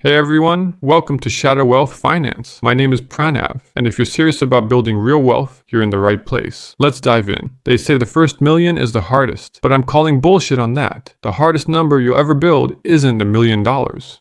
Hey everyone, welcome to Shadow Wealth Finance. My name is Pranav, and if you're serious about building real wealth, you're in the right place. Let's dive in. They say the first million is the hardest, but I'm calling bullshit on that. The hardest number you'll ever build isn't $1 million.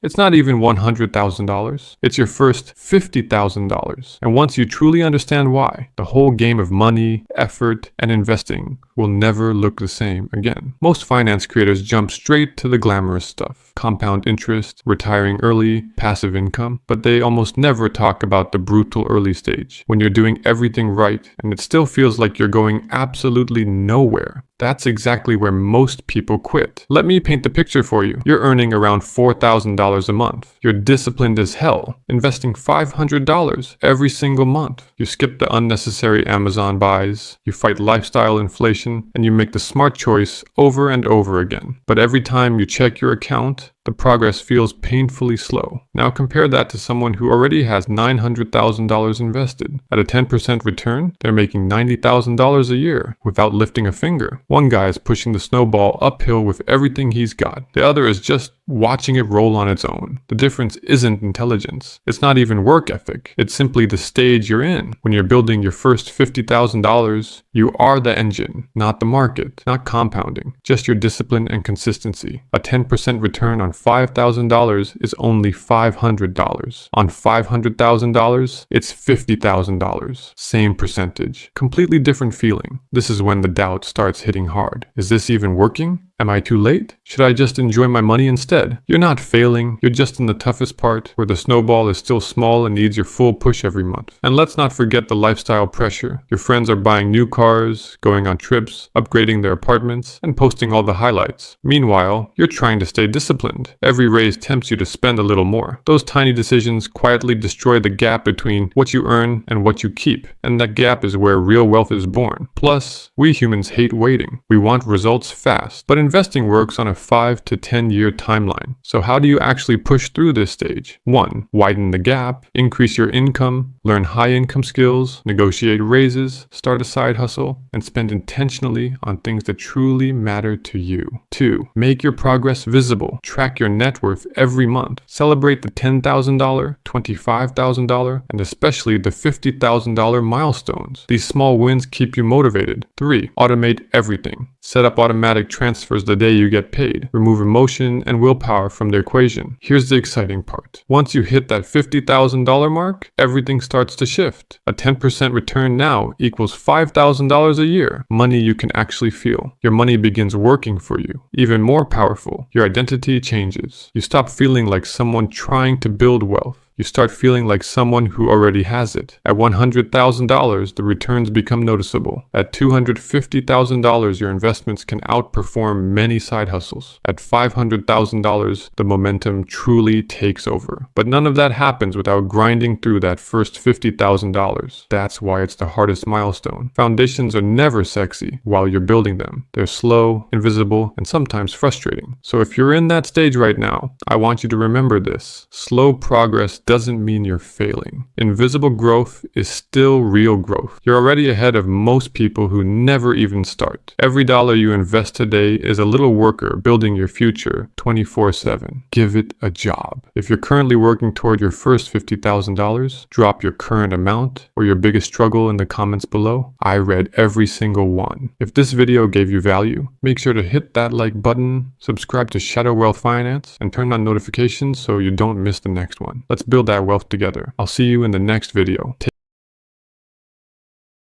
It's not even $100,000. It's your first $50,000. And once you truly understand why, the whole game of money, effort, and investing will never look the same again. Most finance creators jump straight to the glamorous stuff. Compound interest, retiring early, passive income, but they almost never talk about the brutal early stage, when you're doing everything right and it still feels like you're going absolutely nowhere. That's exactly where most people quit. Let me paint the picture for you. You're earning around $4,000 a month. You're disciplined as hell, investing $500 every single month. You skip the unnecessary Amazon buys, you fight lifestyle inflation, and you make the smart choice over and over again. But every time you check your account, the progress feels painfully slow. Now compare that to someone who already has $900,000 invested. At a 10% return, they're making $90,000 a year without lifting a finger. One guy is pushing the snowball uphill with everything he's got. The other is just watching it roll on its own. The difference isn't intelligence. It's not even work ethic. It's simply the stage you're in. When you're building your first $50,000, you are the engine, not the market, not compounding, just your discipline and consistency. A 10% return on $5,000 is only $500. On $500,000, it's $50,000. Same percentage. Completely different feeling. This is when the doubt starts hitting hard. Is this even working? Am I too late? Should I just enjoy my money instead? You're not failing, you're just in the toughest part, where the snowball is still small and needs your full push every month. And let's not forget the lifestyle pressure. Your friends are buying new cars, going on trips, upgrading their apartments, and posting all the highlights. Meanwhile, you're trying to stay disciplined. Every raise tempts you to spend a little more. Those tiny decisions quietly destroy the gap between what you earn and what you keep. And that gap is where real wealth is born. Plus, we humans hate waiting. We want results fast. But investing works on a 5 to 10 year timeline. So how do you actually push through this stage? 1. Widen the gap, increase your income, learn high income skills, negotiate raises, start a side hustle, and spend intentionally on things that truly matter to you. 2. Make your progress visible. Track your net worth every month. Celebrate the $10,000, $25,000, and especially the $50,000 milestones. These small wins keep you motivated. 3. Automate everything. Set up automatic transfers the day you get paid. Remove emotion and willpower from the equation. Here's the exciting part. Once you hit that $50,000 mark, everything starts to shift. A 10% return now equals $5,000 a year. Money you can actually feel. Your money begins working for you. Even more powerful, your identity changes. You stop feeling like someone trying to build wealth. You start feeling like someone who already has it. At $100,000, the returns become noticeable. At $250,000, your investments can outperform many side hustles. At $500,000, the momentum truly takes over. But none of that happens without grinding through that first $50,000. That's why it's the hardest milestone. Foundations are never sexy while you're building them. They're slow, invisible, and sometimes frustrating. So if you're in that stage right now, I want you to remember this. Slow progress doesn't mean you're failing. Invisible growth is still real growth. You're already ahead of most people who never even start. Every dollar you invest today is a little worker building your future 24/7. Give it a job. If you're currently working toward your first $50,000, drop your current amount or your biggest struggle in the comments below. I read every single one. If this video gave you value, make sure to hit that like button, subscribe to Shadow Wealth Finance, and turn on notifications so you don't miss the next one. Let's build that wealth together. I'll see you in the next video.